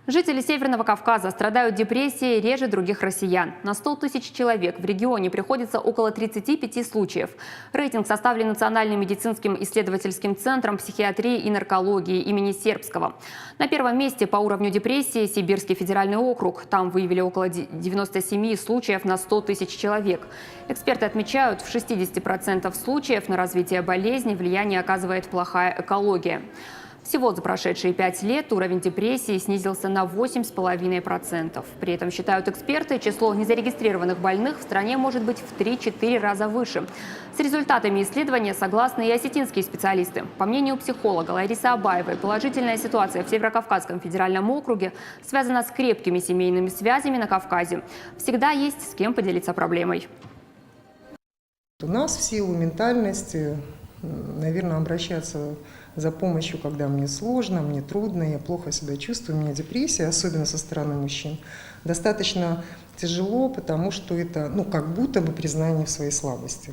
Жители Северного Кавказа страдают депрессией реже других россиян. На 100 тысяч человек в регионе приходится около 35 случаев. Рейтинг составлен Национальным медицинским исследовательским центром психиатрии и наркологии имени Сербского. На первом месте по уровню депрессии Сибирский федеральный округ. Там выявили около 97 случаев на 100 тысяч человек. Эксперты отмечают, в 60% случаев на развитие болезни влияние оказывает плохая экология. Всего за прошедшие 5 лет уровень депрессии снизился на 8,5%. При этом, считают эксперты, число незарегистрированных больных в стране может быть в 3-4 раза выше. С результатами исследования согласны и осетинские специалисты. По мнению психолога Ларисы Абаевой, положительная ситуация в Северокавказском федеральном округе связана с крепкими семейными связями на Кавказе. Всегда есть с кем поделиться проблемой. У нас в силу ментальности, наверное, обращаться за помощью, когда мне сложно, мне трудно, я плохо себя чувствую, у меня депрессия, особенно со стороны мужчин, достаточно тяжело, потому что это, как будто бы признание в своей слабости.